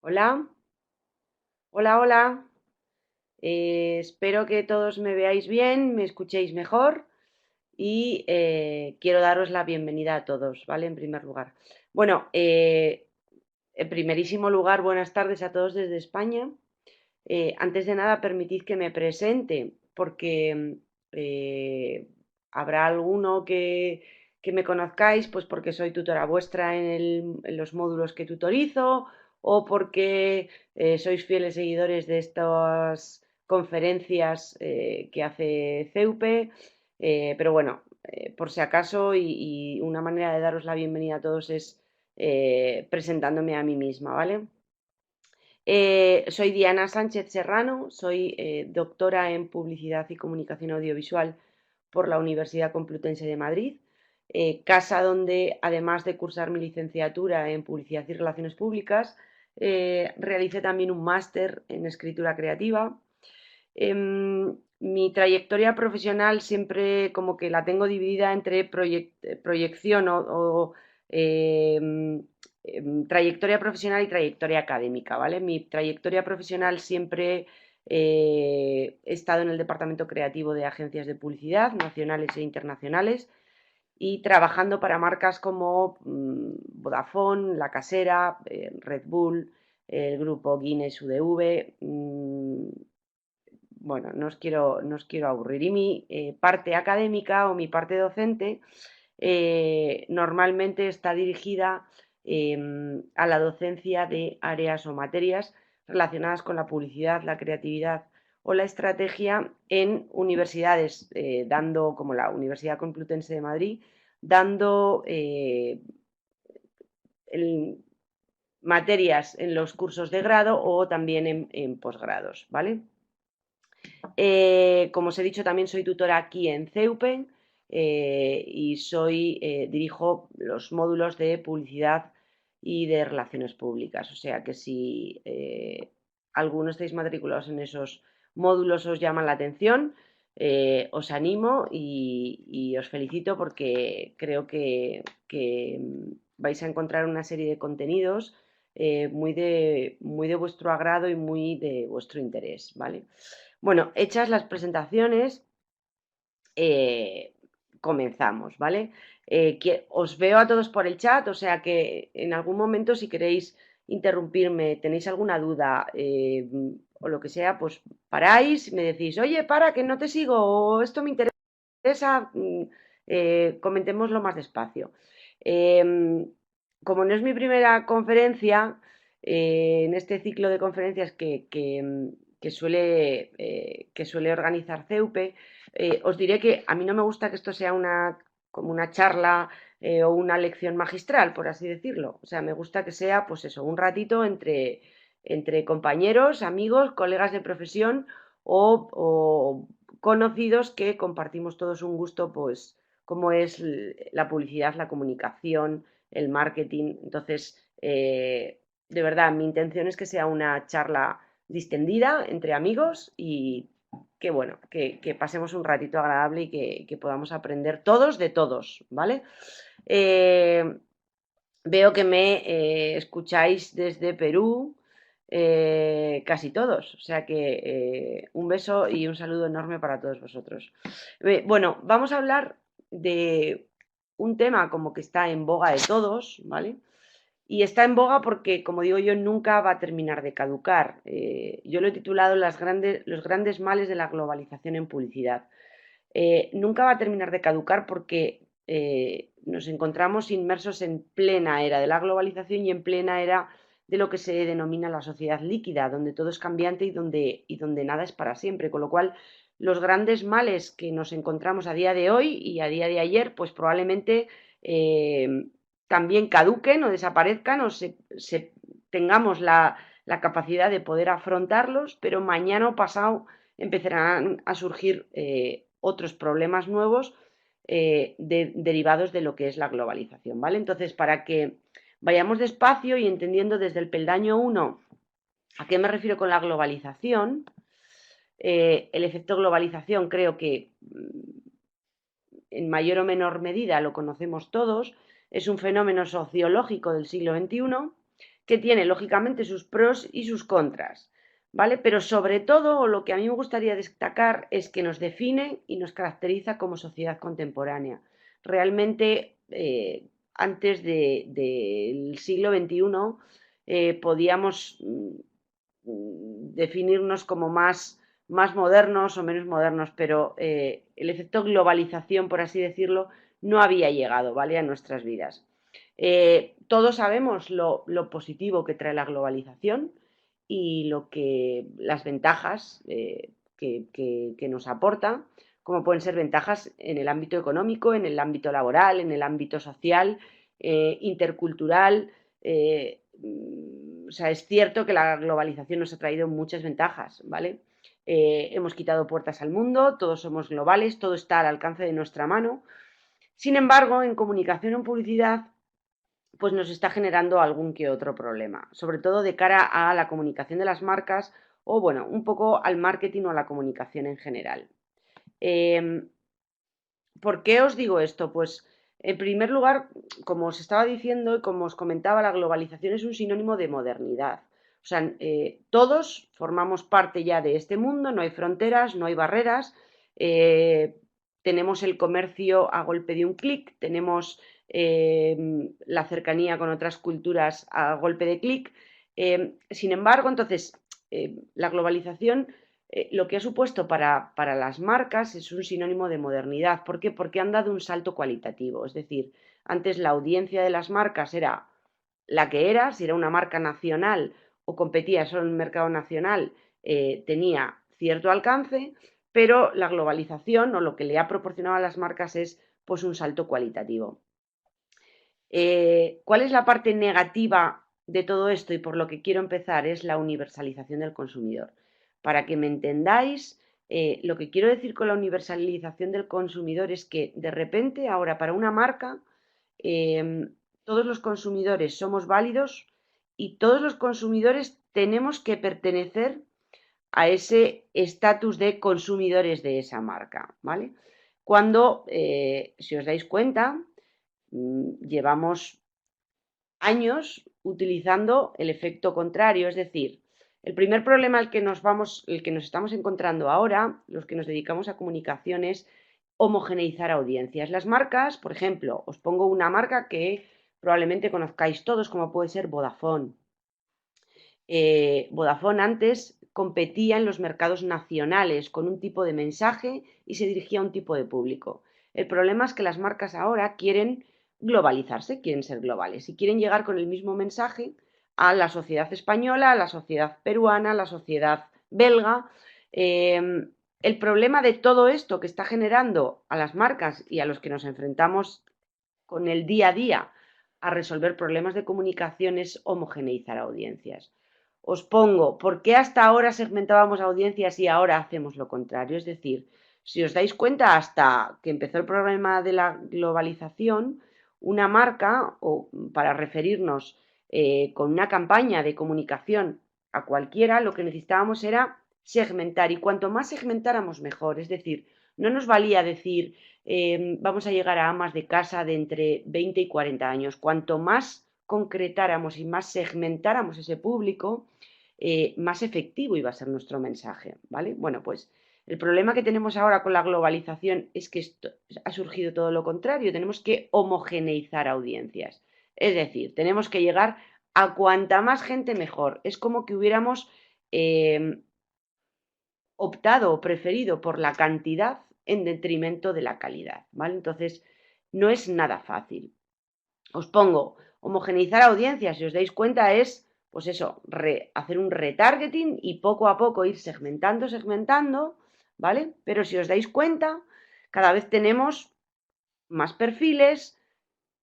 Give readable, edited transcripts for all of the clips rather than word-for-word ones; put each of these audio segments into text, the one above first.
Hola, hola, hola. Espero que todos me veáis bien, me escuchéis mejor y quiero daros la bienvenida a todos, ¿vale? En primer lugar. Bueno, en primerísimo lugar, buenas tardes a todos desde España. Antes de nada, permitid que me presente, porque habrá alguno que me conozcáis, pues porque soy tutora vuestra en los módulos que tutorizo, o porque sois fieles seguidores de estas conferencias que hace CEUPE. Pero bueno, por si acaso, y una manera de daros la bienvenida a todos es presentándome a mí misma, ¿vale? Soy Diana Sánchez Serrano, soy doctora en Publicidad y Comunicación Audiovisual por la Universidad Complutense de Madrid, casa donde, además de cursar mi licenciatura en Publicidad y Relaciones Públicas, realicé también un máster en Escritura Creativa. Mi trayectoria profesional siempre como que la tengo dividida entre proyección o, trayectoria profesional y trayectoria académica, ¿vale? Mi trayectoria profesional siempre he estado en el departamento creativo de agencias de publicidad nacionales e internacionales y trabajando para marcas como Vodafone, La Casera, Red Bull, el grupo Guinness UDV. Bueno, no os quiero aburrir. Y mi parte académica o mi parte docente normalmente está dirigida a la docencia de áreas o materias relacionadas con la publicidad, la creatividad o la estrategia en universidades, dando, como la Universidad Complutense de Madrid, dando materias en los cursos de grado o también en posgrados, ¿vale? Como os he dicho, también soy tutora aquí en CEUPE y dirijo los módulos de publicidad y de relaciones públicas. O sea que si alguno estáis matriculados en esos módulos os llaman la atención, os animo y os felicito porque creo que vais a encontrar una serie de contenidos muy de vuestro agrado y muy de vuestro interés, ¿vale? Bueno, hechas las presentaciones, eh, comenzamos, ¿vale? Os veo a todos por el chat, o sea que en algún momento si queréis interrumpirme, tenéis alguna duda o lo que sea, pues paráis, me decís, oye, para, que no te sigo, o esto me interesa, comentémoslo más despacio. Como no es mi primera conferencia, en este ciclo de conferencias que suele organizar CEUPE, os diré que a mí no me gusta que esto sea como una charla o una lección magistral, por así decirlo. O sea, me gusta que sea, pues eso, un ratito entre compañeros, amigos, colegas de profesión o conocidos que compartimos todos un gusto, pues, como es la publicidad, la comunicación, el marketing. Entonces, de verdad, mi intención es que sea una charla distendida entre amigos y que bueno, que pasemos un ratito agradable y que podamos aprender todos de todos, ¿vale? Eh, Veo que me escucháis desde Perú, casi todos, o sea que un beso y un saludo enorme para todos vosotros. Bueno, vamos a hablar de un tema como que está en boga de todos, ¿vale? Y está en boga porque, como digo yo, nunca va a terminar de caducar. Yo lo he titulado los grandes males de la globalización en publicidad. Nunca va a terminar de caducar porque nos encontramos inmersos en plena era de la globalización y en plena era de lo que se denomina la sociedad líquida, donde todo es cambiante y donde nada es para siempre. Con lo cual, los grandes males que nos encontramos a día de hoy y a día de ayer, pues probablemente también caduquen o desaparezcan o tengamos la capacidad de poder afrontarlos, pero mañana o pasado empezarán a surgir otros problemas nuevos derivados de lo que es la globalización, ¿vale? Entonces, para que vayamos despacio y entendiendo desde el peldaño uno a qué me refiero con la globalización, el efecto globalización creo que en mayor o menor medida lo conocemos todos, es un fenómeno sociológico del siglo XXI que tiene lógicamente sus pros y sus contras, ¿vale? Pero sobre todo lo que a mí me gustaría destacar es que nos define y nos caracteriza como sociedad contemporánea. Realmente, antes del siglo XXI, podíamos definirnos como más modernos o menos modernos, pero el efecto globalización, por así decirlo, no había llegado, ¿vale?, a nuestras vidas. Todos sabemos lo positivo que trae la globalización y las ventajas que nos aporta, como pueden ser ventajas en el ámbito económico, en el ámbito laboral, en el ámbito social, intercultural. O sea, es cierto que la globalización nos ha traído muchas ventajas, ¿vale? Hemos quitado puertas al mundo, todos somos globales, todo está al alcance de nuestra mano. Sin embargo, en comunicación o en publicidad, pues nos está generando algún que otro problema, sobre todo de cara a la comunicación de las marcas o, bueno, un poco al marketing o a la comunicación en general. ¿Por qué os digo esto? Pues, en primer lugar, como os estaba diciendo y como os comentaba, la globalización es un sinónimo de modernidad. O sea, todos formamos parte ya de este mundo, no hay fronteras, no hay barreras, tenemos el comercio a golpe de un clic, tenemos la cercanía con otras culturas a golpe de clic. Sin embargo, entonces, la globalización lo que ha supuesto para las marcas es un sinónimo de modernidad. ¿Por qué? Porque han dado un salto cualitativo. Es decir, antes la audiencia de las marcas era la que era, si era una marca nacional o competía solo en el mercado nacional, tenía cierto alcance, pero la globalización o lo que le ha proporcionado a las marcas es pues un salto cualitativo. ¿Cuál es la parte negativa de todo esto? Y por lo que quiero empezar es la universalización del consumidor. Para que me entendáis, lo que quiero decir con la universalización del consumidor es que de repente ahora para una marca todos los consumidores somos válidos y todos los consumidores tenemos que pertenecer a ese estatus de consumidores de esa marca, ¿vale? Cuando, si os dais cuenta, llevamos años utilizando el efecto contrario, es decir, el primer problema el que nos estamos encontrando ahora, los que nos dedicamos a comunicación, es homogeneizar audiencias. Las marcas, por ejemplo, os pongo una marca que probablemente conozcáis todos, como puede ser Vodafone. Vodafone antes competía en los mercados nacionales con un tipo de mensaje y se dirigía a un tipo de público. El problema es que las marcas ahora quieren globalizarse, quieren ser globales y quieren llegar con el mismo mensaje a la sociedad española, a la sociedad peruana, a la sociedad belga. El problema de todo esto que está generando a las marcas y a los que nos enfrentamos con el día a día a resolver problemas de comunicación es homogeneizar audiencias. Os pongo, ¿por qué hasta ahora segmentábamos audiencias y ahora hacemos lo contrario? Es decir, si os dais cuenta, hasta que empezó el problema de la globalización, una marca, o para referirnos con una campaña de comunicación a cualquiera, lo que necesitábamos era segmentar y cuanto más segmentáramos mejor. Es decir, no nos valía decir vamos a llegar a amas de casa de entre 20 y 40 años. Cuanto más concretáramos y más segmentáramos ese público, más efectivo iba a ser nuestro mensaje, ¿vale? Bueno, pues el problema que tenemos ahora con la globalización es que ha surgido todo lo contrario, tenemos que homogeneizar audiencias, es decir, tenemos que llegar a cuanta más gente mejor, es como que hubiéramos optado o preferido por la cantidad en detrimento de la calidad, ¿vale? Entonces, no es nada fácil. Os pongo, homogeneizar audiencias, si os dais cuenta, es, pues eso, hacer un retargeting y poco a poco ir segmentando, ¿vale? Pero si os dais cuenta, cada vez tenemos más perfiles,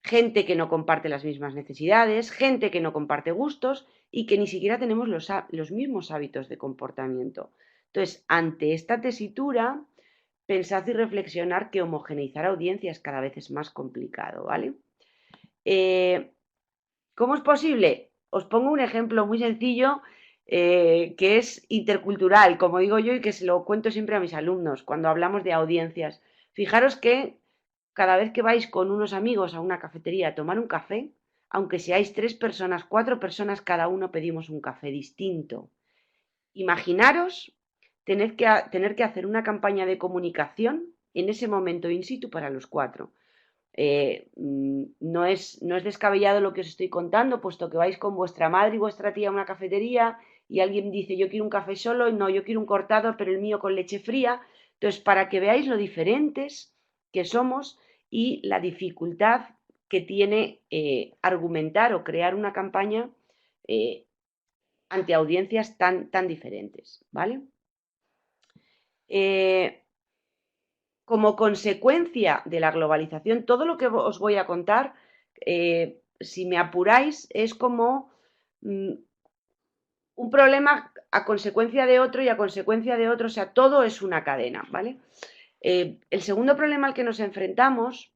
gente que no comparte las mismas necesidades, gente que no comparte gustos y que ni siquiera tenemos los mismos hábitos de comportamiento. Entonces, ante esta tesitura, pensad y reflexionar que homogeneizar audiencias cada vez es más complicado, ¿vale? ¿Cómo es posible? Os pongo un ejemplo muy sencillo que es intercultural, como digo yo, y que se lo cuento siempre a mis alumnos cuando hablamos de audiencias. Fijaros que cada vez que vais con unos amigos a una cafetería a tomar un café, aunque seáis 3 personas, 4 personas, cada uno pedimos un café distinto. Imaginaros tener que hacer una campaña de comunicación en ese momento in situ para los 4. No es descabellado lo que os estoy contando, puesto que vais con vuestra madre y vuestra tía a una cafetería y alguien dice yo quiero un café solo, no, yo quiero un cortado, pero el mío con leche fría. Entonces, para que veáis lo diferentes que somos y la dificultad que tiene argumentar o crear una campaña eh, ante audiencias tan diferentes, ¿vale? Eh, Como consecuencia de la globalización, todo lo que os voy a contar, si me apuráis, es como un problema a consecuencia de otro y a consecuencia de otro, o sea, todo es una cadena, ¿vale? El segundo problema al que nos enfrentamos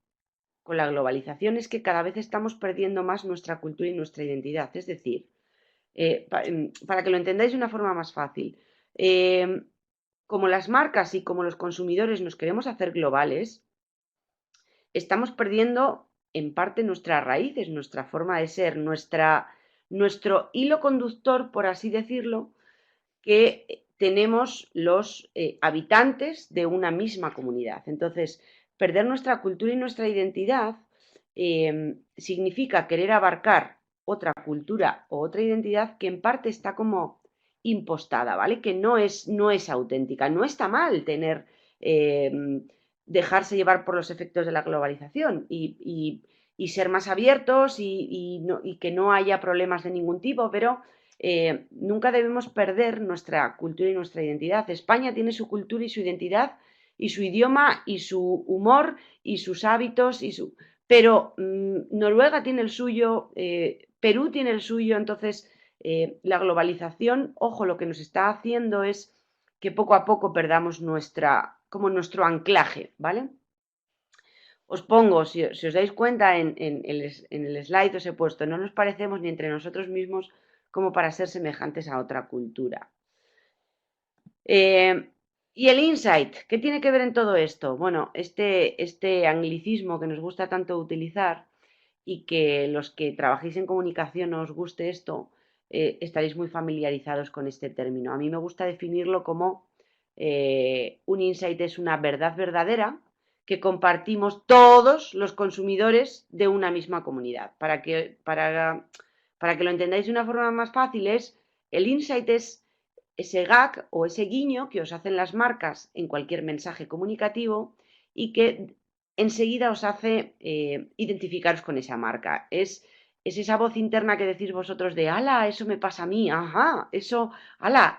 con la globalización es que cada vez estamos perdiendo más nuestra cultura y nuestra identidad. Es decir, para que lo entendáis de una forma más fácil, como las marcas y como los consumidores nos queremos hacer globales, estamos perdiendo en parte nuestras raíces, nuestra forma de ser, nuestro hilo conductor, por así decirlo, que tenemos los habitantes de una misma comunidad. Entonces, perder nuestra cultura y nuestra identidad significa querer abarcar otra cultura o otra identidad que en parte está como impostada, ¿vale? Que no es auténtica. No está mal tener, eh, dejarse llevar por los efectos de la globalización y ser más abiertos y que no haya problemas de ningún tipo, pero nunca debemos perder nuestra cultura y nuestra identidad. España tiene su cultura y su identidad y su idioma y su humor y sus hábitos pero Noruega tiene el suyo, Perú tiene el suyo. Entonces la globalización, ojo, lo que nos está haciendo es que poco a poco perdamos como nuestro anclaje, ¿vale? Os pongo, si os dais cuenta, en el slide os he puesto, no nos parecemos ni entre nosotros mismos como para ser semejantes a otra cultura. Y el insight, ¿qué tiene que ver en todo esto? Bueno, este anglicismo que nos gusta tanto utilizar y que los que trabajéis en comunicación os guste esto, estaréis muy familiarizados con este término. A mí me gusta definirlo como un insight es una verdad verdadera que compartimos todos los consumidores de una misma comunidad. Para que lo entendáis de una forma más fácil, el insight es ese gag o ese guiño que os hacen las marcas en cualquier mensaje comunicativo y que enseguida os hace identificaros con esa marca. Es esa voz interna que decís vosotros de, ala, eso me pasa a mí, ajá, eso, ala,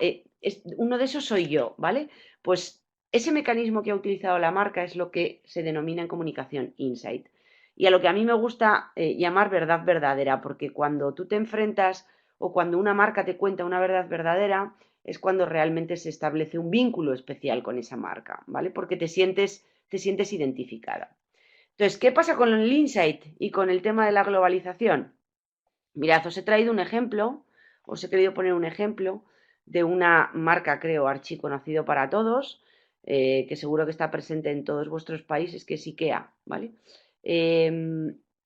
uno de esos soy yo, ¿vale? Pues ese mecanismo que ha utilizado la marca es lo que se denomina en comunicación insight. Y a lo que a mí me gusta llamar verdad verdadera, porque cuando tú te enfrentas o cuando una marca te cuenta una verdad verdadera, es cuando realmente se establece un vínculo especial con esa marca, ¿vale? Porque te sientes identificada. Entonces, ¿qué pasa con el insight y con el tema de la globalización? Mirad, os he traído un ejemplo, os he querido poner un ejemplo de una marca, creo, archiconocido para todos, que seguro que está presente en todos vuestros países, que es IKEA, ¿vale?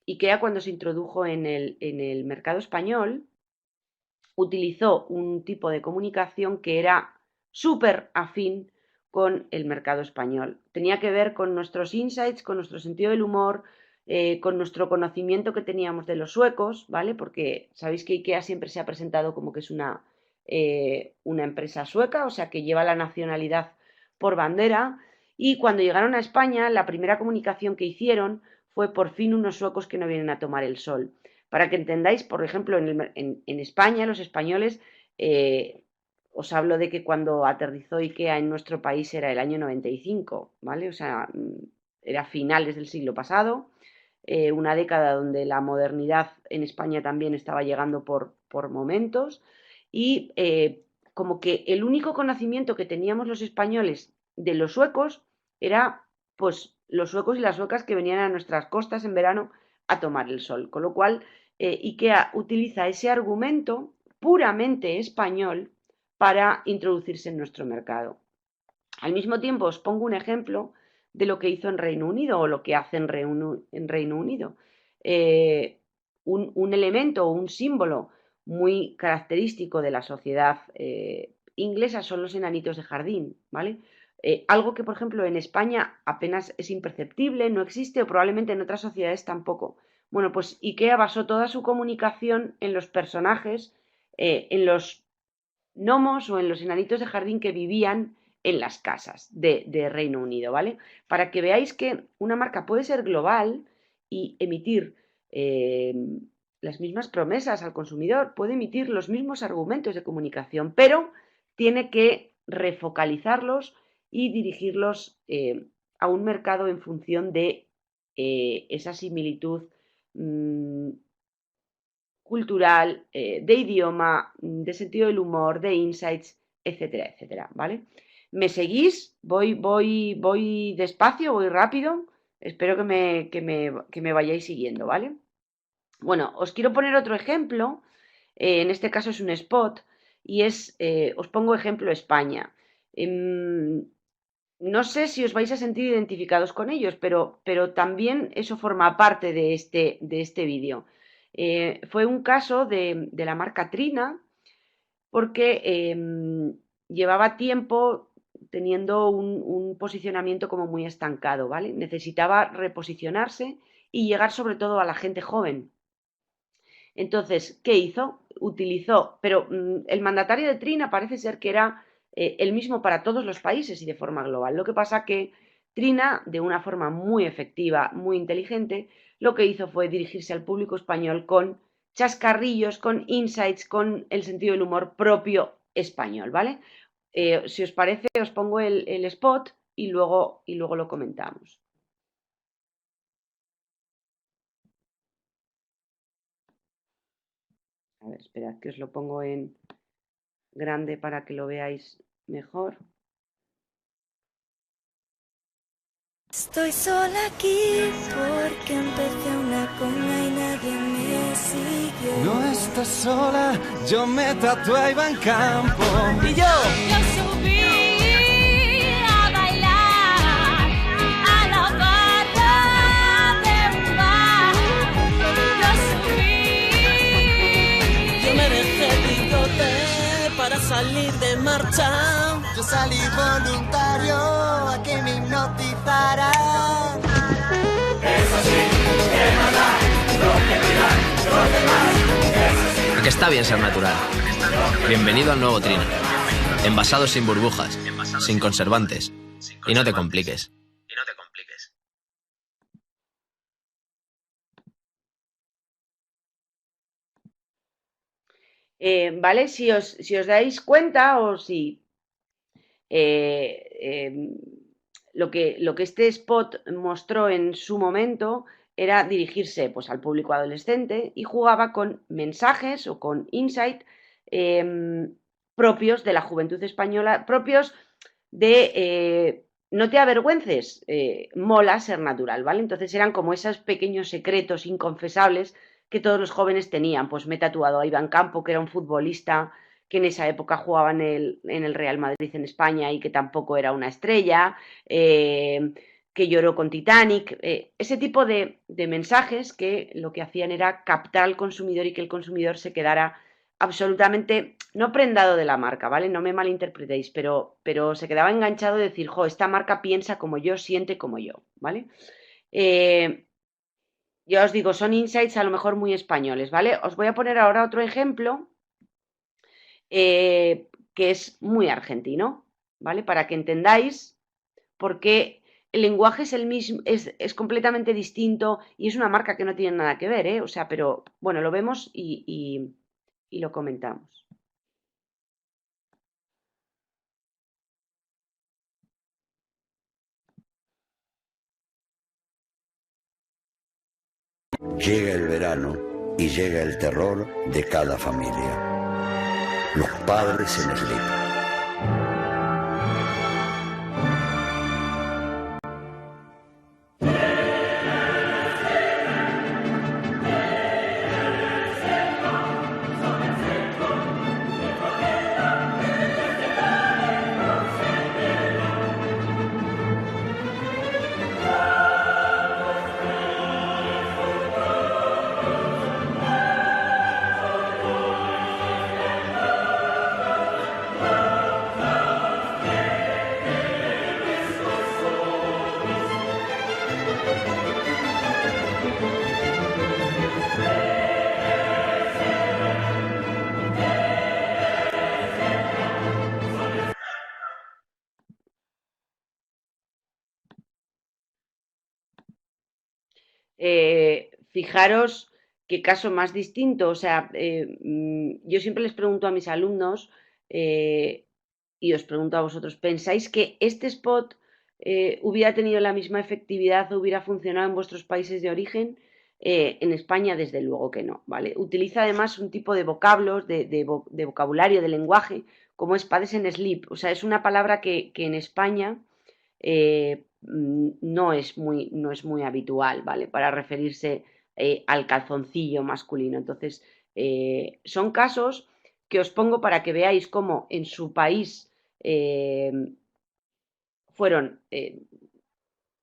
IKEA, cuando se introdujo en el mercado español, utilizó un tipo de comunicación que era súper afín con el mercado español. Tenía que ver con nuestros insights, con nuestro sentido del humor, con nuestro conocimiento que teníamos de los suecos, ¿vale? Porque sabéis que IKEA siempre se ha presentado como que es una empresa sueca, o sea, que lleva la nacionalidad por bandera. Y cuando llegaron a España, la primera comunicación que hicieron fue por fin unos suecos que no vienen a tomar el sol. Para que entendáis, por ejemplo, en España, los españoles, os hablo de que cuando aterrizó IKEA en nuestro país era el año 95, ¿vale? O sea, era finales del siglo pasado, una década donde la modernidad en España también estaba llegando por momentos y como que el único conocimiento que teníamos los españoles de los suecos era pues los suecos y las suecas que venían a nuestras costas en verano a tomar el sol, con lo cual IKEA utiliza ese argumento puramente español para introducirse en nuestro mercado. Al mismo tiempo, os pongo un ejemplo de lo que hizo en Reino Unido o lo que hace en Reino Unido. Eh, un elemento o un símbolo muy característico de la sociedad inglesa son los enanitos de jardín, ¿vale? Algo que, por ejemplo, en España apenas es imperceptible, no existe, o probablemente en otras sociedades tampoco. Bueno, pues IKEA basó toda su comunicación en los personajes, en los gnomos o en los enanitos de jardín que vivían en las casas de Reino Unido, ¿vale? Para que veáis que una marca puede ser global y emitir eh, las mismas promesas al consumidor, puede emitir los mismos argumentos de comunicación, pero tiene que refocalizarlos y dirigirlos a un mercado en función de esa similitud cultural, de idioma, de sentido del humor, de insights, etcétera, etcétera, ¿vale? ¿Me seguís? Voy despacio, voy rápido. Espero que me vayáis siguiendo, ¿vale? Bueno, os quiero poner otro ejemplo. En este caso es un spot y os pongo ejemplo España. No sé si os vais a sentir identificados con ellos, pero también eso forma parte de este vídeo. Fue un caso de la marca Trina porque llevaba tiempo teniendo un posicionamiento como muy estancado, ¿vale? Necesitaba reposicionarse y llegar sobre todo a la gente joven. Entonces, ¿qué hizo? Utilizó, pero el mandatario de Trina parece ser que era el mismo para todos los países y de forma global. Lo que pasa que Trina, de una forma muy efectiva, muy inteligente, lo que hizo fue dirigirse al público español con chascarrillos, con insights, con el sentido del humor propio español, ¿vale? Si os parece, os pongo el spot y luego lo comentamos. A ver, esperad que os lo pongo en grande para que lo veáis mejor. Estoy sola aquí porque empecé una coma y nadie me siguió. No estás sola, yo me tatué y va en campo. Y yo subí a bailar a la barra de un bar. Yo subí. Yo me dejé bigote para salir de marcha. Yo salí voluntario a que me hipnotizaran. Es así, que nada, lo que dirán los demás. A que está bien ser natural. Bienvenido al nuevo Trina. Envasado sin burbujas, sin conservantes. Y no te compliques. ¿Vale? Si os dais cuenta o si lo que este spot mostró en su momento era dirigirse pues, al público adolescente y jugaba con mensajes o con insight propios de la juventud española, propios de no te avergüences, mola ser natural, ¿vale? Entonces eran como esos pequeños secretos inconfesables que todos los jóvenes tenían. Pues me he tatuado a Iván Campo, que era un futbolista que en esa época jugaba en el Real Madrid en España y que tampoco era una estrella, que lloró con Titanic, ese tipo de mensajes que lo que hacían era captar al consumidor y que el consumidor se quedara absolutamente, no prendado de la marca, ¿vale? No me malinterpretéis, pero se quedaba enganchado de decir, jo, esta marca piensa como yo, siente como yo, ¿vale? Ya os digo, son insights a lo mejor muy españoles, ¿vale? Os voy a poner ahora otro ejemplo que es muy argentino, ¿vale? Para que entendáis por qué el lenguaje es el mismo, es completamente distinto y es una marca que no tiene nada que ver, ¿eh? O sea, pero bueno, lo vemos y lo comentamos. Llega el verano y llega el terror de cada familia. Los padres en el lecho. Fijaros qué caso más distinto. O sea, yo siempre les pregunto a mis alumnos eh, y os pregunto a vosotros, ¿pensáis que este spot hubiera tenido la misma efectividad o hubiera funcionado en vuestros países de origen? En España, desde luego que no, ¿vale? Utiliza además un tipo de vocablos, de vocabulario, de lenguaje, como es padres en sleep. O sea, es una palabra que en España no es muy habitual, ¿vale? Para referirse al calzoncillo masculino. Entonces, son casos que os pongo para que veáis cómo en su país eh, fueron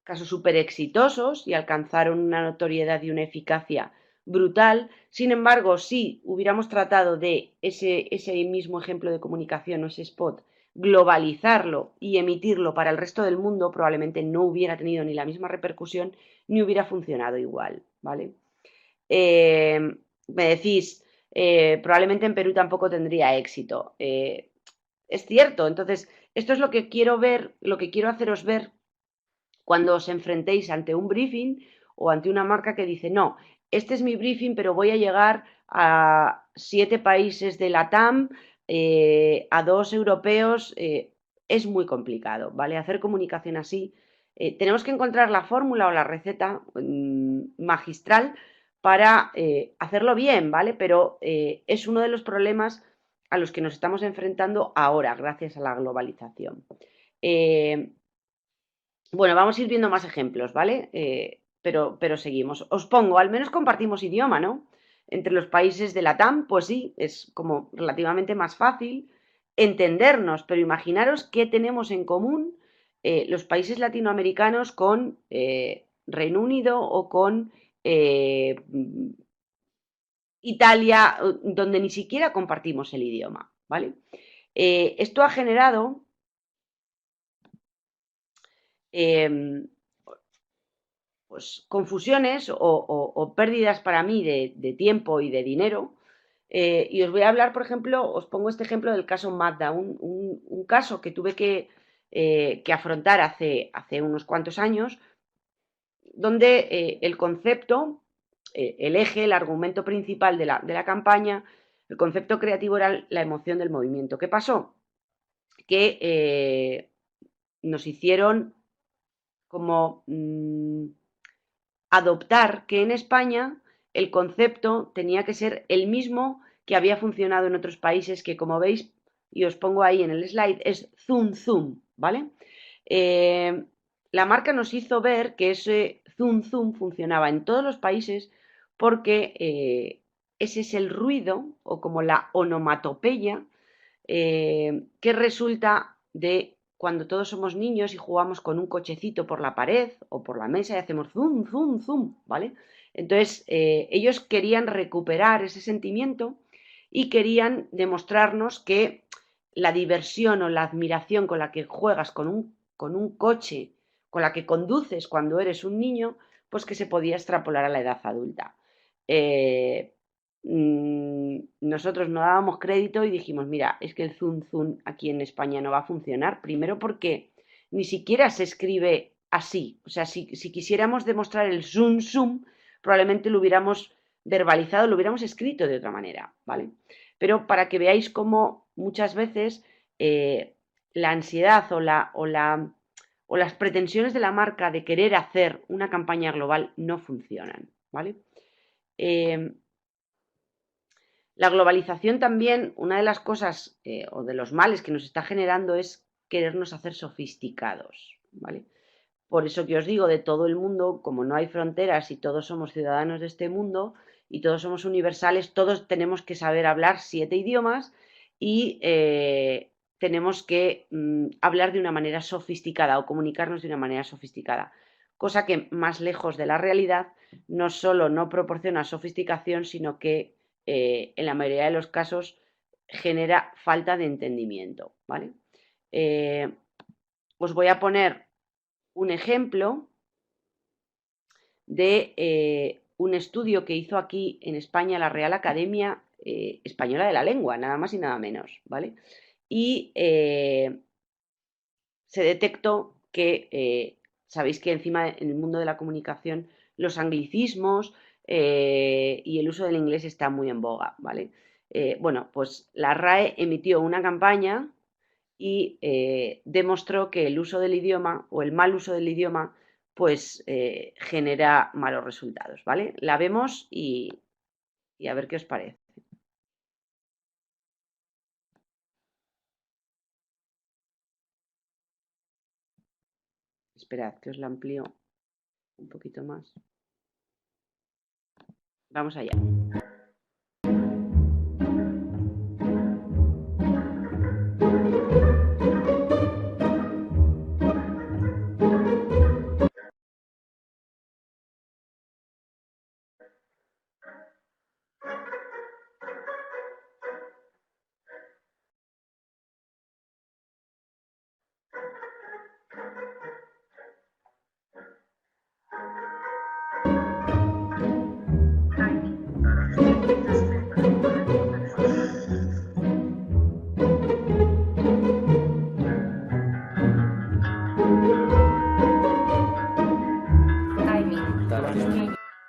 casos súper exitosos y alcanzaron una notoriedad y una eficacia brutal. Sin embargo, si hubiéramos tratado de ese mismo ejemplo de comunicación o ese spot, globalizarlo y emitirlo para el resto del mundo, probablemente no hubiera tenido ni la misma repercusión ni hubiera funcionado igual, ¿vale? Eh, Me decís, probablemente en Perú tampoco tendría éxito. Es cierto, entonces, esto es lo que quiero ver, lo que quiero haceros ver cuando os enfrentéis ante un briefing o ante una marca que dice, no, este es mi briefing, pero voy a llegar a 7 países de la TAM, a 2 europeos, es muy complicado, ¿vale? Hacer comunicación así. Tenemos que encontrar la fórmula o la receta magistral para hacerlo bien, ¿vale? Pero es uno de los problemas a los que nos estamos enfrentando ahora, gracias a la globalización. Eh, bueno, vamos a ir viendo más ejemplos, ¿vale? Pero seguimos. Os pongo, al menos compartimos idioma, ¿no? Entre los países de la TAM, pues sí, es como relativamente más fácil entendernos, pero imaginaros qué tenemos en común los países latinoamericanos con Reino Unido o con Italia, donde ni siquiera compartimos el idioma, ¿vale? Esto ha generado eh, pues, confusiones o pérdidas para mí de tiempo y de dinero. Y os voy a hablar, por ejemplo, os pongo este ejemplo del caso Mazda, un caso que tuve que afrontar hace unos cuantos años, donde el concepto, el eje, el argumento principal de la campaña, el concepto creativo era la emoción del movimiento. ¿Qué pasó? Que nos hicieron como adoptar que en España el concepto tenía que ser el mismo que había funcionado en otros países, que como veis, y os pongo ahí en el slide, es Zoom Zoom, ¿vale? Eh, la marca nos hizo ver que ese Zoom Zoom funcionaba en todos los países porque ese es el ruido o como la onomatopeya que resulta de cuando todos somos niños y jugamos con un cochecito por la pared o por la mesa y hacemos zoom, zoom, zoom, ¿vale? Entonces, ellos querían recuperar ese sentimiento y querían demostrarnos que la diversión o la admiración con la que juegas con un coche, con la que conduces cuando eres un niño, pues que se podía extrapolar a la edad adulta. Eh, Nosotros no dábamos crédito y dijimos, mira, es que el zoom zoom aquí en España no va a funcionar. Primero porque ni siquiera se escribe así. O sea, si quisiéramos demostrar el zoom zoom, probablemente lo hubiéramos verbalizado, lo hubiéramos escrito de otra manera, ¿vale? Pero para que veáis cómo muchas veces la ansiedad o las pretensiones de la marca de querer hacer una campaña global no funcionan, ¿vale? Eh, la globalización también, una de las cosas o de los males que nos está generando es querernos hacer sofisticados, ¿vale? Por eso que os digo, de todo el mundo, como no hay fronteras y todos somos ciudadanos de este mundo y todos somos universales, todos tenemos que saber hablar 7 idiomas y tenemos que hablar de una manera sofisticada o comunicarnos de una manera sofisticada. Cosa que más lejos de la realidad no solo no proporciona sofisticación, sino que en la mayoría de los casos genera falta de entendimiento, ¿vale? Eh, Os voy a poner un ejemplo de un estudio que hizo aquí en España la Real Academia Española de la Lengua, nada más y nada menos, ¿vale? Y se detectó que, sabéis que encima en el mundo de la comunicación los anglicismos y el uso del inglés está muy en boga, ¿vale? Bueno, pues la RAE emitió una campaña y demostró que el uso del idioma o el mal uso del idioma pues genera malos resultados, ¿vale? La vemos y a ver qué os parece. Esperad que os la amplío un poquito más. Vamos allá.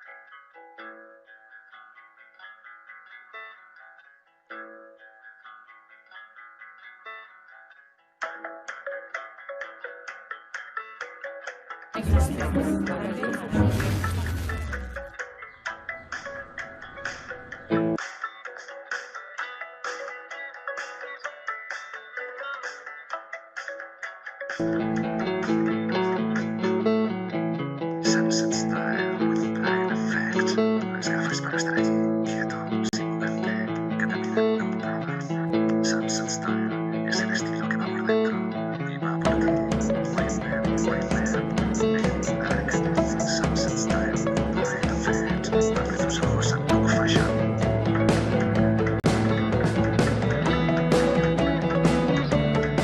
Sunset style with blind effect. Las gafas para estar allí, quieto, sin moverte, que te miren no problem. Sunset style es el estilo que va por dentro y va por ti. White man,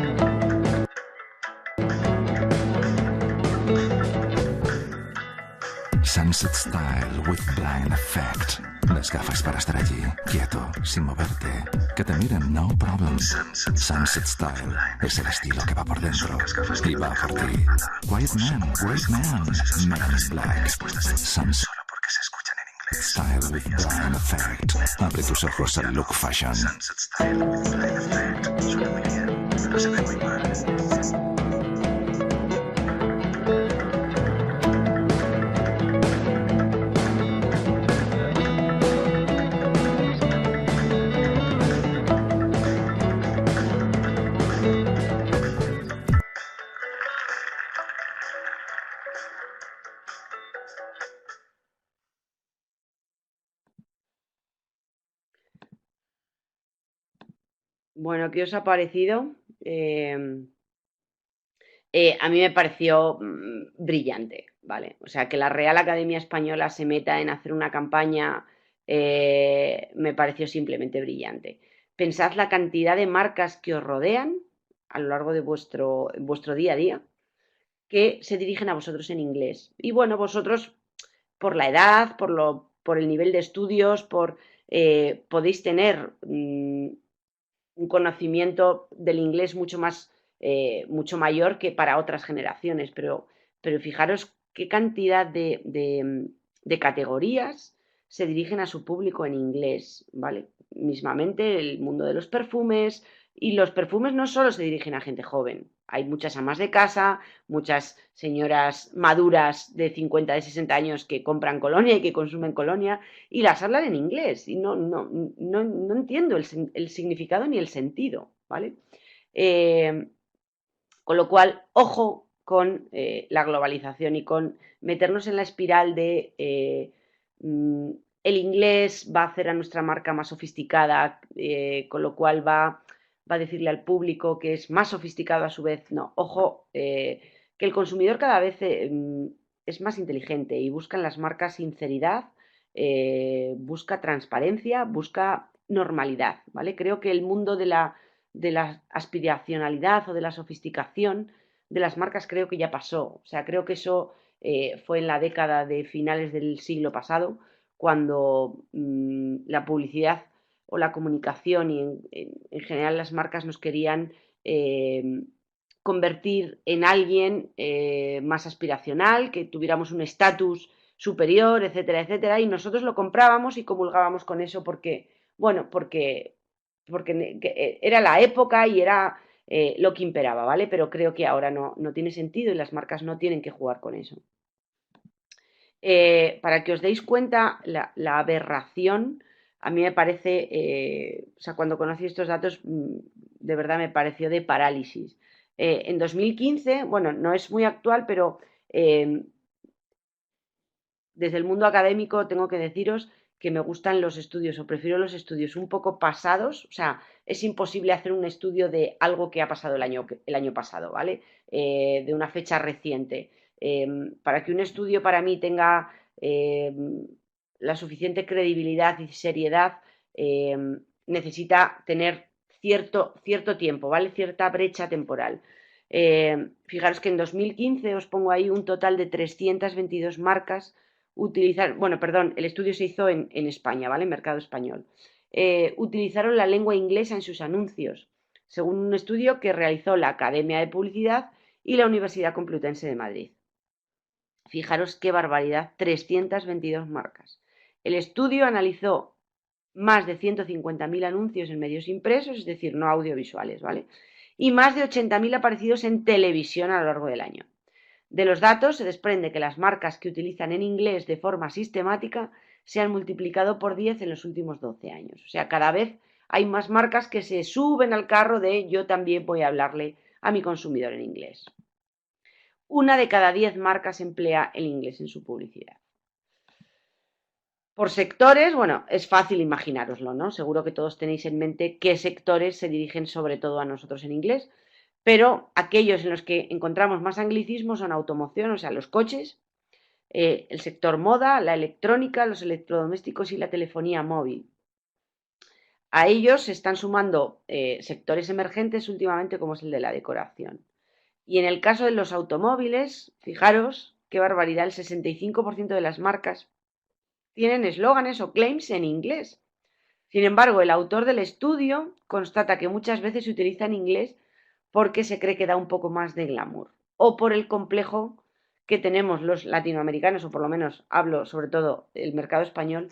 in black. Sunset style, blind effect. Abre tus ojos al look fashion. Sunset Style with Blind Effect. Las gafas para estar allí, quieto, sin moverte. Que te miren, no problem. Sunset Style es el estilo que va por dentro y va por ti. Quiet man, great man, man in black. Sunset Style with Blind Effect. Abre tus ojos al look fashion. Sunset Style with Blind Effect. Suena muy bien, pero se ve muy mal. Bueno, ¿qué os ha parecido? A mí me pareció brillante, ¿vale? O sea, que la Real Academia Española se meta en hacer una campaña me pareció simplemente brillante. Pensad la cantidad de marcas que os rodean a lo largo de vuestro día a día que se dirigen a vosotros en inglés. Y bueno, vosotros, por la edad, por el nivel de estudios, podéis tener un conocimiento del inglés mucho mayor que para otras generaciones, pero fijaros qué cantidad de categorías se dirigen a su público en inglés, ¿vale? Mismamente el mundo de los perfumes, y los perfumes no solo se dirigen a gente joven, hay muchas amas de casa, muchas señoras maduras de 50, de 60 años que compran colonia y que consumen colonia y las hablan en inglés y no entiendo el significado ni el sentido, ¿vale? Con lo cual, ojo con la globalización y con meternos en la espiral de el inglés va a hacer a nuestra marca más sofisticada, con lo cual va a decirle al público que es más sofisticado a su vez. No, ojo, que el consumidor cada vez es más inteligente y busca en las marcas sinceridad, busca transparencia, busca normalidad, ¿vale? Creo que el mundo de la aspiracionalidad o de la sofisticación de las marcas creo que ya pasó. O sea, creo que eso fue en la década de finales del siglo pasado, cuando la publicidad o la comunicación y en general las marcas nos querían convertir en alguien más aspiracional, que tuviéramos un estatus superior, etcétera, etcétera, y nosotros lo comprábamos y comulgábamos con eso porque, bueno, porque era la época y era lo que imperaba, ¿vale? Pero creo que ahora no tiene sentido y las marcas no tienen que jugar con eso. Para que os deis cuenta, la aberración, a mí me parece, o sea, cuando conocí estos datos, de verdad me pareció de parálisis. En 2015, bueno, no es muy actual, pero desde el mundo académico tengo que deciros que me gustan los estudios o prefiero los estudios un poco pasados, o sea, es imposible hacer un estudio de algo que ha pasado el año pasado, ¿vale? De una fecha reciente. Para que un estudio para mí tenga la suficiente credibilidad y seriedad, necesita tener cierto tiempo, ¿vale? Cierta brecha temporal. Fijaros que en 2015 os pongo ahí un total de 322 marcas bueno, perdón, el estudio se hizo en España, ¿vale? Mercado español. Utilizaron la lengua inglesa en sus anuncios, según un estudio que realizó la Academia de Publicidad y la Universidad Complutense de Madrid. Fijaros qué barbaridad, 322 marcas. El estudio analizó más de 150.000 anuncios en medios impresos, es decir, no audiovisuales, ¿vale? Y más de 80.000 aparecidos en televisión a lo largo del año. De los datos se desprende que las marcas que utilizan en inglés de forma sistemática se han multiplicado por 10 en los últimos 12 años. O sea, cada vez hay más marcas que se suben al carro de yo también voy a hablarle a mi consumidor en inglés. 1 de cada 10 marcas emplea el inglés en su publicidad. Por sectores, bueno, es fácil imaginároslo, ¿no? Seguro que todos tenéis en mente qué sectores se dirigen sobre todo a nosotros en inglés. Pero aquellos en los que encontramos más anglicismos son automoción, o sea, los coches, el sector moda, la electrónica, los electrodomésticos y la telefonía móvil. A ellos se están sumando sectores emergentes últimamente como es el de la decoración. Y en el caso de los automóviles, fijaros qué barbaridad, el 65% de las marcas tienen eslóganes o claims en inglés. Sin embargo, el autor del estudio constata que muchas veces se utiliza en inglés porque se cree que da un poco más de glamour o por el complejo que tenemos los latinoamericanos, o por lo menos hablo sobre todo el mercado español,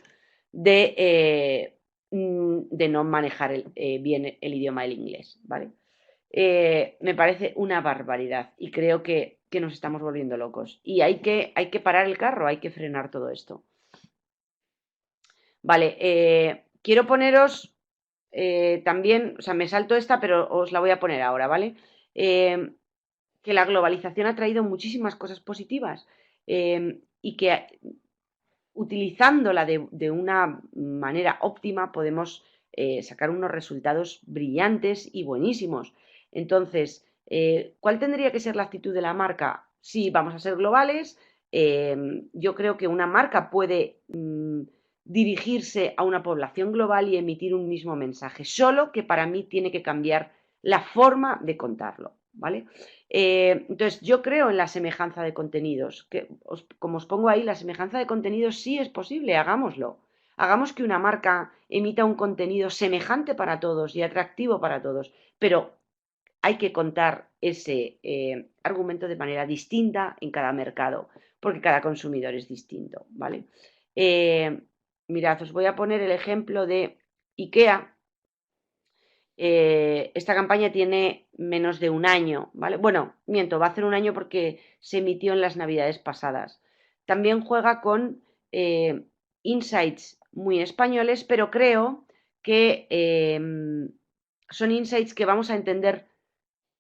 de no manejar bien el idioma del inglés, ¿vale? Me parece una barbaridad y creo que nos estamos volviendo locos y hay que parar el carro, hay que frenar todo esto. Vale, quiero poneros también, o sea, me salto esta, pero os la voy a poner ahora, ¿vale? Que la globalización ha traído muchísimas cosas positivas y que utilizándola de una manera óptima podemos sacar unos resultados brillantes y buenísimos. Entonces, ¿cuál tendría que ser la actitud de la marca? Si vamos a ser globales, yo creo que una marca puede dirigirse a una población global y emitir un mismo mensaje, solo que para mí tiene que cambiar la forma de contarlo, ¿vale? Entonces, yo creo en la semejanza de contenidos, como os pongo ahí, la semejanza de contenidos sí es posible, hagámoslo. Hagamos que una marca emita un contenido semejante para todos y atractivo para todos, pero hay que contar ese argumento de manera distinta en cada mercado, porque cada consumidor es distinto, ¿vale? Mirad, os voy a poner el ejemplo de IKEA. Esta campaña tiene menos de un año, ¿vale? Bueno, miento, va a hacer un año porque se emitió en las navidades pasadas. También juega con insights muy españoles, pero creo que son insights que vamos a entender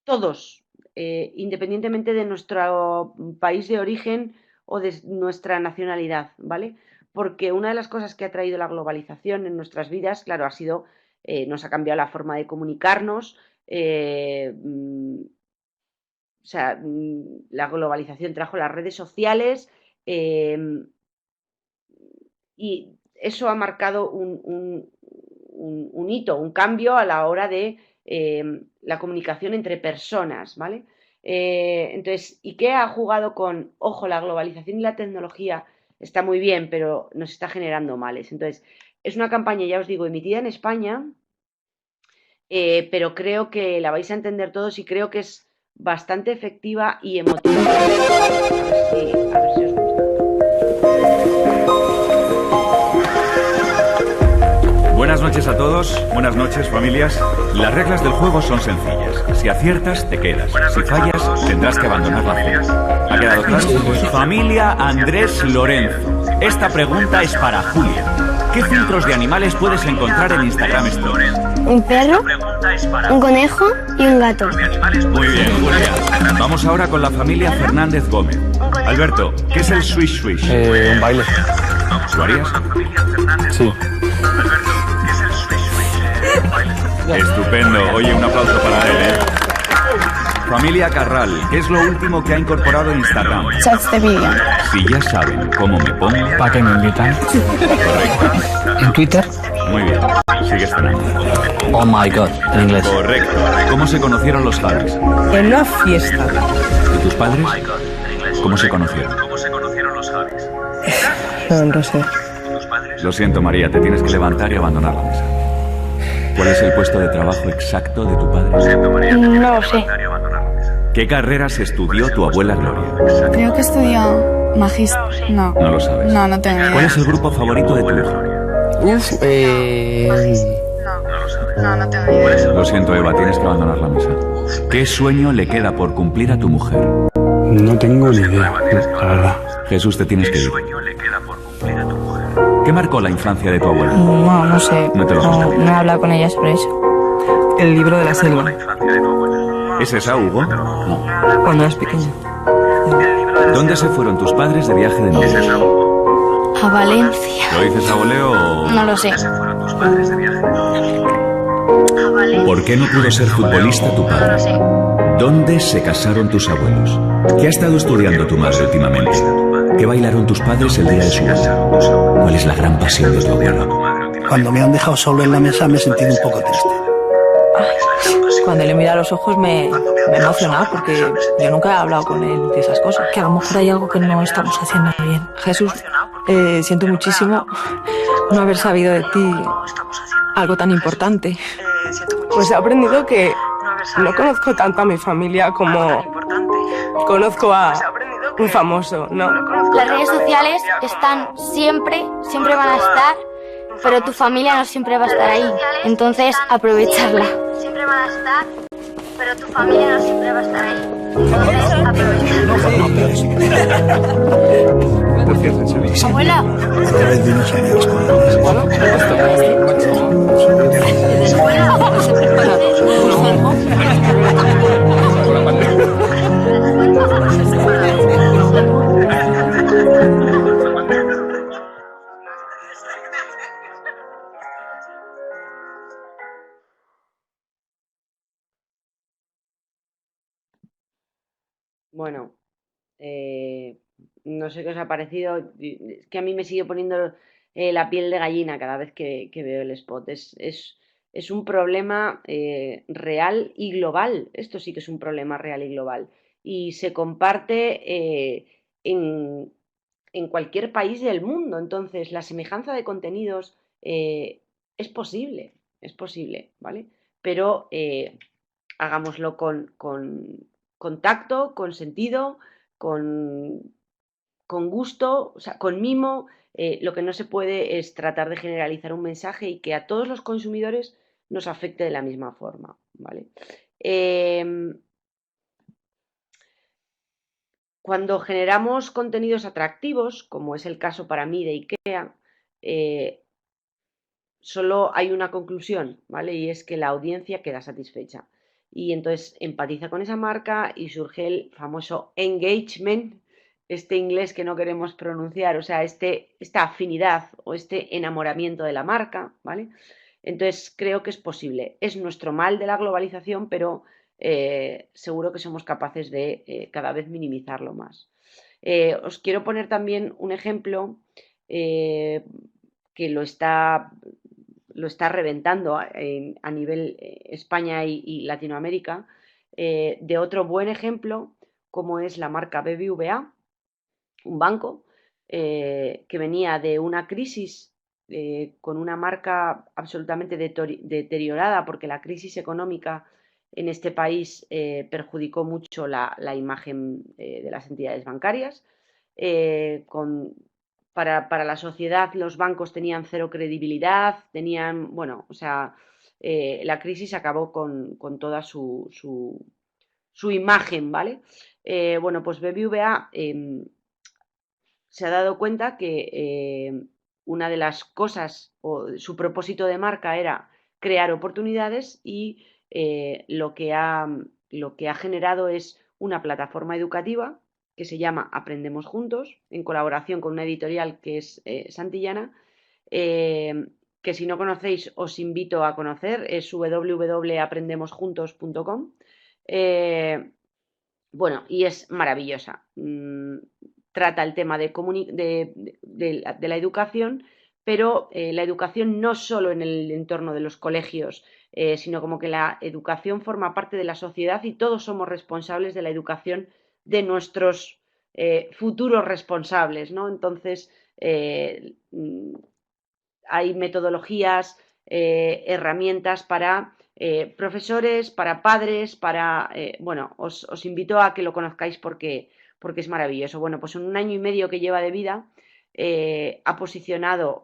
todos, independientemente de nuestro país de origen o de nuestra nacionalidad, ¿vale? Porque una de las cosas que ha traído la globalización en nuestras vidas, claro, ha sido nos ha cambiado la forma de comunicarnos, o sea, la globalización trajo las redes sociales y eso ha marcado un hito, un cambio a la hora de la comunicación entre personas, ¿vale? Entonces, IKEA ha jugado con, ojo, la globalización y la tecnología está muy bien, pero nos está generando males. Entonces, es una campaña, ya os digo, emitida en España, pero creo que la vais a entender todos y creo que es bastante efectiva y emotiva. A ver si os gusta. Buenas noches a todos, buenas noches familias. Las reglas del juego son sencillas. Si aciertas, te quedas. Si fallas, tendrás que abandonar la zona. ¿Ha quedado claro? Familia Andrés Lorenzo. Esta pregunta es para Julia. ¿Qué filtros de animales puedes encontrar en Instagram Stories? Un perro, un conejo y un gato. Muy bien, Julia. Vamos ahora con la familia Fernández Gómez. Alberto, ¿qué es el swish swish? Un baile. ¿Lo harías? Sí. Estupendo. Oye, un aplauso para él, ¿eh? Familia Carral, ¿qué es lo último que ha incorporado en Instagram? Chats de vídeo. Si ya saben cómo me pongo... ¿Para qué me invitan? Correcto. ¿En Twitter? Muy bien. Sigue esperando. Oh my god, en inglés. Correcto. ¿Cómo se conocieron los Javis? En una fiesta. ¿Y tus padres? ¿Cómo se conocieron? No sé. Lo siento, María, te tienes que levantar y abandonar la mesa. ¿Cuál es el puesto de trabajo exacto de tu padre? No lo sé. ¿Qué carreras estudió tu abuela Gloria? Creo que estudió magíster. No. No lo sabes. No tengo idea. ¿Cuál es el grupo favorito de tu hijo? No tengo idea. Lo siento, Eva, tienes que abandonar la mesa. ¿Qué sueño le queda por cumplir a tu mujer? No tengo ni idea, la verdad. Jesús, te tienes que ir. ¿Qué marcó la infancia de tu abuela? No sé. No te lo sabes. No he hablado con ella sobre eso. El libro de la selva. ¿Es esa, Hugo? Cuando eras pequeña. ¿Dónde se fueron tus padres de viaje de novio? A Valencia. ¿Lo dices a voleo o...? No lo sé. ¿Por qué no pudo ser futbolista tu padre? ¿Dónde se casaron tus abuelos? ¿Qué ha estado estudiando tu madre últimamente? ¿Qué bailaron tus padres el día de su boda? ¿Cuál es la gran pasión de tu abuelo? Cuando me han dejado solo en la mesa me he sentido un poco triste. Cuando le mira a los ojos me he emocionado porque yo nunca he hablado con él de esas cosas. Que a lo mejor hay algo que no estamos haciendo bien. Jesús, siento muchísimo no haber sabido de ti algo tan importante. Pues he aprendido que no conozco tanto a mi familia como conozco a un famoso, ¿no? Las redes sociales están siempre van a estar, pero tu familia no siempre va a estar ahí. Entonces, aprovecharla. Siempre van a estar, pero tu familia no siempre va a estar ahí. Entonces, aprovecharla. Abuela. Otra vez de unos amigos con los Bueno, no sé qué os ha parecido. Es que a mí me sigue poniendo la piel de gallina cada vez que veo el spot. Es un problema real y global. Esto sí que es un problema real y global. Y se comparte en cualquier país del mundo. Entonces, la semejanza de contenidos es posible, ¿vale? Pero hagámoslo con tacto, con sentido, con gusto, o sea, con mimo. Lo que no se puede es tratar de generalizar un mensaje y que a todos los consumidores nos afecte de la misma forma, ¿vale? Cuando generamos contenidos atractivos, como es el caso para mí de IKEA, solo hay una conclusión, ¿vale? Y es que la audiencia queda satisfecha. Y entonces empatiza con esa marca y surge el famoso engagement, este inglés que no queremos pronunciar, o sea, esta afinidad o este enamoramiento de la marca, ¿vale? Entonces creo que es posible. Es nuestro mal de la globalización, pero seguro que somos capaces de cada vez minimizarlo más. Os quiero poner también un ejemplo que lo está reventando a nivel España y Latinoamérica, de otro buen ejemplo como es la marca BBVA, un banco que venía de una crisis con una marca absolutamente deteriorada porque la crisis económica en este país perjudicó mucho la imagen de las entidades bancarias. Para la sociedad los bancos tenían cero credibilidad, tenían, bueno, o sea, la crisis acabó con toda su imagen, ¿vale? Bueno, pues BBVA se ha dado cuenta que una de las cosas o su propósito de marca era crear oportunidades y lo que ha generado es una plataforma educativa que se llama Aprendemos Juntos, en colaboración con una editorial que es Santillana, que si no conocéis os invito a conocer, es www.aprendemosjuntos.com. Bueno, y es maravillosa. Trata el tema de la educación, pero la educación no solo en el entorno de los colegios, sino como que la educación forma parte de la sociedad y todos somos responsables de la educación de nuestros futuros responsables, ¿no? Entonces, hay metodologías, herramientas para profesores, para padres, bueno, os invito a que lo conozcáis porque es maravilloso. Bueno, pues en un año y medio que lleva de vida, ha posicionado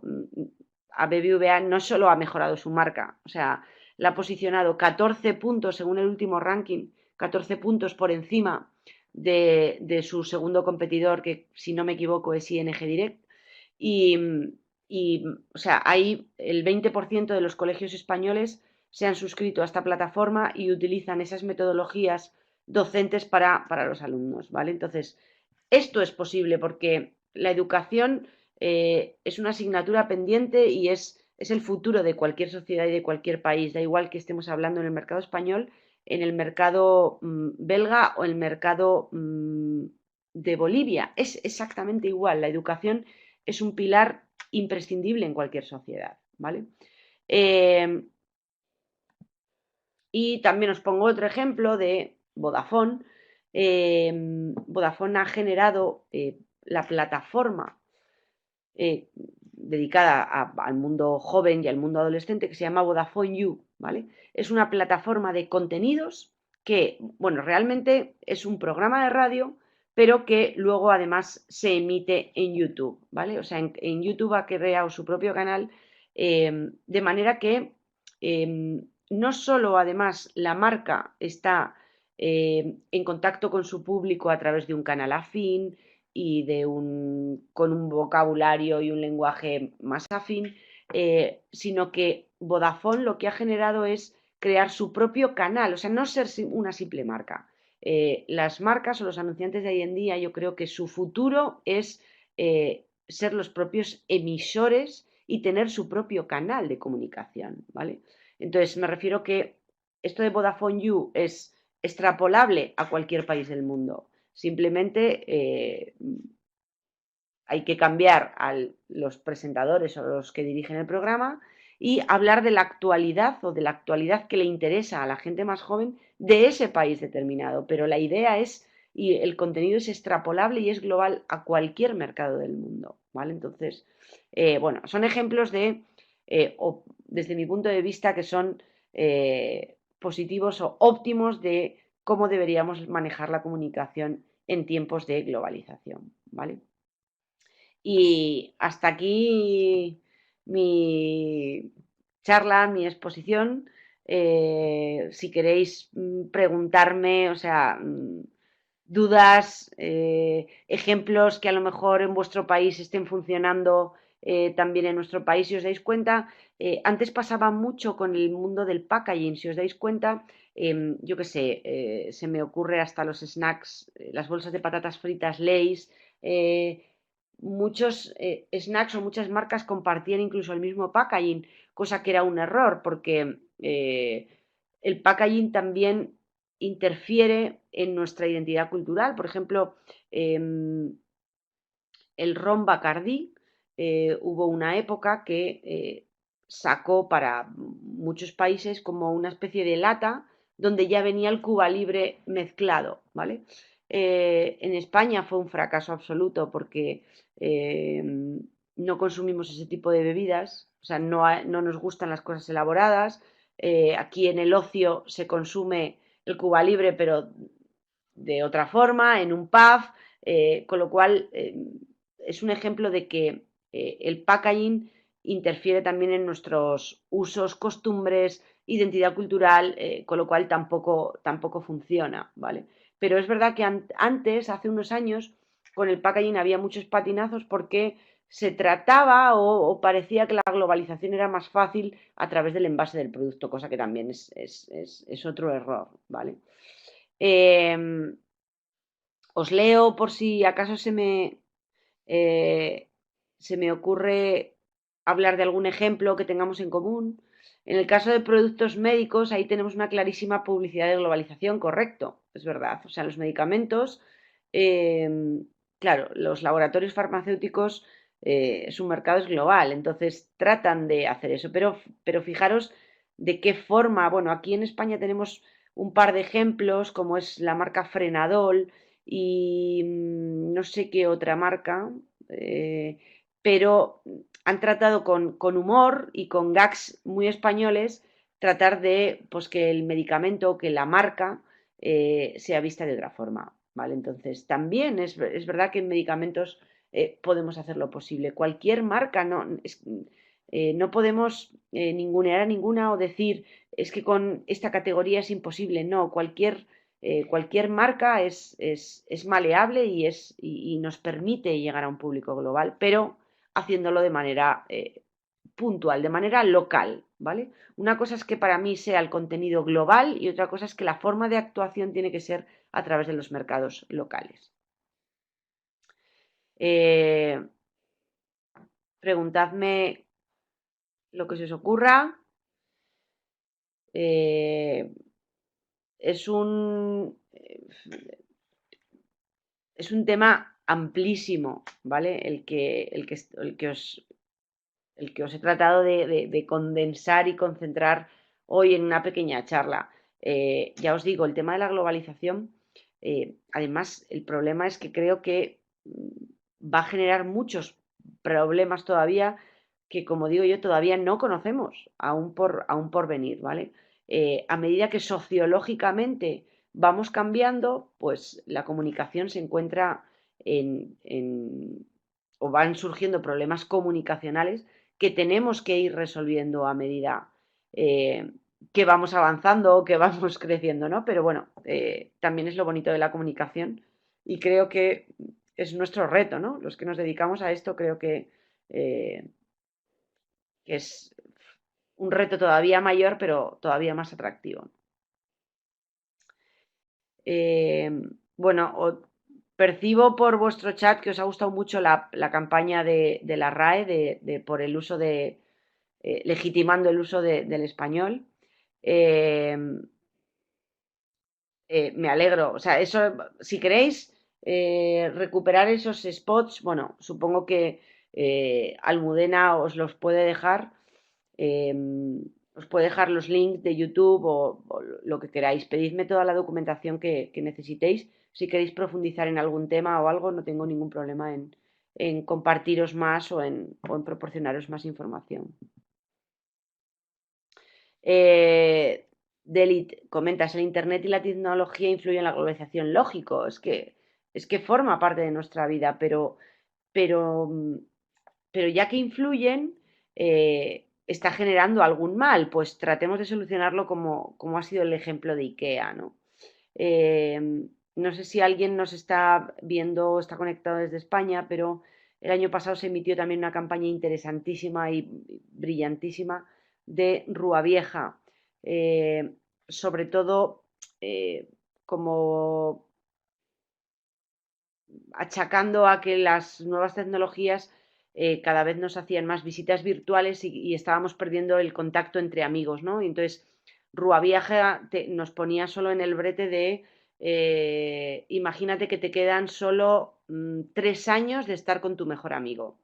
a BBVA, no solo ha mejorado su marca, o sea, la ha posicionado 14 puntos según el último ranking, 14 puntos por encima de su segundo competidor, que si no me equivoco es ING Direct, o sea, ahí el 20% de los colegios españoles se han suscrito a esta plataforma y utilizan esas metodologías docentes para los alumnos, ¿vale? Entonces, esto es posible porque la educación es una asignatura pendiente y es el futuro de cualquier sociedad y de cualquier país, da igual que estemos hablando en el mercado español, en el mercado belga o el mercado de Bolivia, es exactamente igual, la educación es un pilar imprescindible en cualquier sociedad, ¿vale? Y también os pongo otro ejemplo de Vodafone. Vodafone ha generado la plataforma dedicada al mundo joven y al mundo adolescente que se llama Vodafone You, ¿vale? Es una plataforma de contenidos que, bueno, realmente es un programa de radio, pero que luego además se emite en YouTube, ¿vale? O sea, en YouTube ha creado su propio canal, de manera que no solo además la marca está en contacto con su público a través de un canal afín y con un vocabulario y un lenguaje más afín, sino que Vodafone lo que ha generado es crear su propio canal, o sea, no ser una simple marca. Las marcas o los anunciantes de hoy en día, yo creo que su futuro es ser los propios emisores y tener su propio canal de comunicación, ¿vale? Entonces, me refiero que esto de Vodafone You es extrapolable a cualquier país del mundo. Simplemente hay que cambiar a los presentadores o los que dirigen el programa y hablar de la actualidad o de la actualidad que le interesa a la gente más joven de ese país determinado. Pero la idea es, y el contenido es extrapolable y es global a cualquier mercado del mundo, ¿vale? Entonces, bueno, son ejemplos o desde mi punto de vista, que son positivos o óptimos de cómo deberíamos manejar la comunicación en tiempos de globalización, ¿vale? Y hasta aquí mi charla, mi exposición. Si queréis preguntarme, o sea, dudas, ejemplos que a lo mejor en vuestro país estén funcionando también en nuestro país, si os dais cuenta, antes pasaba mucho con el mundo del packaging, si os dais cuenta, yo qué sé, se me ocurre hasta los snacks, las bolsas de patatas fritas Lay's, muchos snacks o muchas marcas compartían incluso el mismo packaging, cosa que era un error porque el packaging también interfiere en nuestra identidad cultural. Por ejemplo, el ron Bacardí, hubo una época que sacó para muchos países como una especie de lata donde ya venía el Cuba Libre mezclado, ¿vale? En España fue un fracaso absoluto porque no consumimos ese tipo de bebidas, o sea, no nos gustan las cosas elaboradas, Aquí en el ocio se consume el Cuba Libre, pero de otra forma, en un pub, con lo cual es un ejemplo de que el packaging interfiere también en nuestros usos, costumbres, identidad cultural, con lo cual tampoco funciona, ¿vale? Pero es verdad que antes, hace unos años, con el packaging había muchos patinazos porque se trataba o parecía que la globalización era más fácil a través del envase del producto, cosa que también es otro error, ¿vale? Os leo por si acaso eh, se me ocurre hablar de algún ejemplo que tengamos en común. En el caso de productos médicos, ahí tenemos una clarísima publicidad de globalización, correcto, es verdad. O sea, los medicamentos, eh, claro, los laboratorios farmacéuticos, su mercado es global, entonces tratan de hacer eso, pero fijaros de qué forma, bueno, aquí en España tenemos un par de ejemplos, como es la marca Frenadol y no sé qué otra marca, pero han tratado con humor y con gags muy españoles tratar de pues, que el medicamento, que la marca sea vista de otra forma, ¿vale? Entonces, también es verdad que en medicamentos podemos hacer lo posible. Cualquier marca, no podemos ningunear a ninguna o decir es que con esta categoría es imposible. No, cualquier marca es maleable y nos permite llegar a un público global, pero haciéndolo de manera puntual, de manera local, ¿vale? Una cosa es que para mí sea el contenido global y otra cosa es que la forma de actuación tiene que ser a través de los mercados locales. Preguntadme lo que se os ocurra. Es un tema amplísimo, ¿vale? El que os he tratado de condensar y concentrar hoy en una pequeña charla. Ya os digo, el tema de la globalización, además, el problema es que creo que va a generar muchos problemas todavía que, como digo yo, todavía no conocemos, aún por venir, ¿vale? A medida que sociológicamente vamos cambiando, pues la comunicación se encuentra o van surgiendo problemas comunicacionales que tenemos que ir resolviendo a medida que vamos avanzando o que vamos creciendo, ¿no? Pero bueno, también es lo bonito de la comunicación y creo que es nuestro reto, ¿no? Los que nos dedicamos a esto creo que es un reto todavía mayor, pero todavía más atractivo. Bueno, percibo por vuestro chat que os ha gustado mucho la campaña de la RAE por el uso legitimando el uso del español. Me alegro. O sea, eso, si queréis recuperar esos spots, bueno, supongo que Almudena os los puede dejar. Os puede dejar los links de YouTube o lo que queráis. Pedidme toda la documentación que necesitéis. Si queréis profundizar en algún tema o algo, no tengo ningún problema en compartiros más o en proporcionaros más información. Delit, comentas, el Internet y la tecnología influyen en la globalización. Lógico, es que forma parte de nuestra vida, pero ya que influyen, está generando algún mal, pues tratemos de solucionarlo como ha sido el ejemplo de IKEA, ¿no? No sé si alguien nos está viendo o está conectado desde España, pero el año pasado se emitió también una campaña interesantísima y brillantísima de Rúa Vieja, sobre todo como achacando a que las nuevas tecnologías cada vez nos hacían más visitas virtuales y estábamos perdiendo el contacto entre amigos, ¿no? Y entonces Rúa Vieja nos ponía solo en el brete de imagínate que te quedan solo 3 años de estar con tu mejor amigo.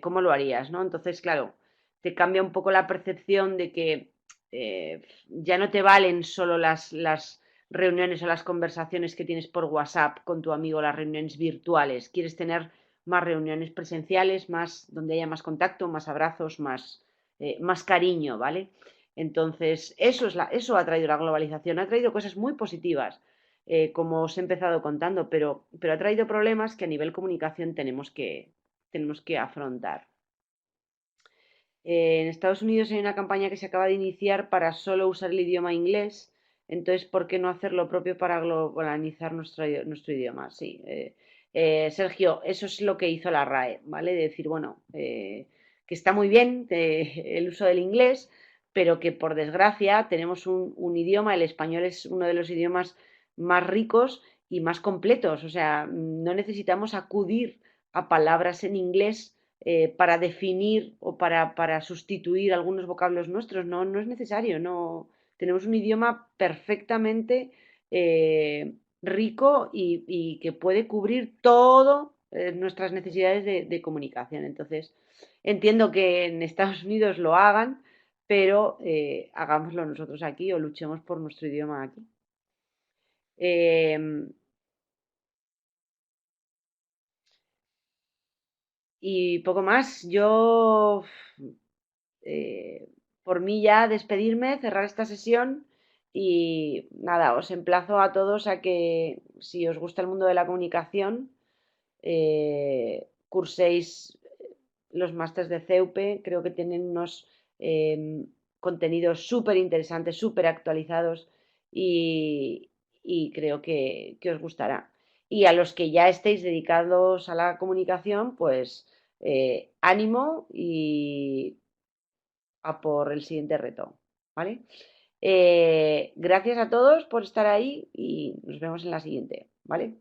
¿Cómo lo harías, no? Entonces, claro, te cambia un poco la percepción de que ya no te valen solo las reuniones o las conversaciones que tienes por WhatsApp con tu amigo, las reuniones virtuales. Quieres tener más reuniones presenciales, donde haya más contacto, más abrazos, más cariño, ¿vale? Entonces, eso ha traído la globalización, ha traído cosas muy positivas, como os he empezado contando, pero ha traído problemas que a nivel comunicación tenemos que afrontar. En Estados Unidos hay una campaña que se acaba de iniciar para solo usar el idioma inglés, entonces, ¿por qué no hacer lo propio para globalizar nuestro idioma? Sí, Sergio, eso es lo que hizo la RAE, ¿vale? De decir, bueno, que está muy bien el uso del inglés, pero que por desgracia tenemos un idioma, el español es uno de los idiomas más ricos y más completos, o sea, no necesitamos acudir a palabras en inglés para definir o para sustituir algunos vocablos nuestros. No, no es necesario. No, tenemos un idioma perfectamente rico y que puede cubrir todo nuestras necesidades de comunicación. Entonces, entiendo que en Estados Unidos lo hagan, pero hagámoslo nosotros aquí o luchemos por nuestro idioma aquí. Y poco más. Yo por mí ya despedirme, cerrar esta sesión y nada, os emplazo a todos a que si os gusta el mundo de la comunicación, curséis los másters de CEUPE, creo que tienen unos contenidos súper interesantes, súper actualizados y creo que os gustará. Y a los que ya estéis dedicados a la comunicación, pues ánimo y a por el siguiente reto, ¿vale? Gracias a todos por estar ahí y nos vemos en la siguiente, ¿vale?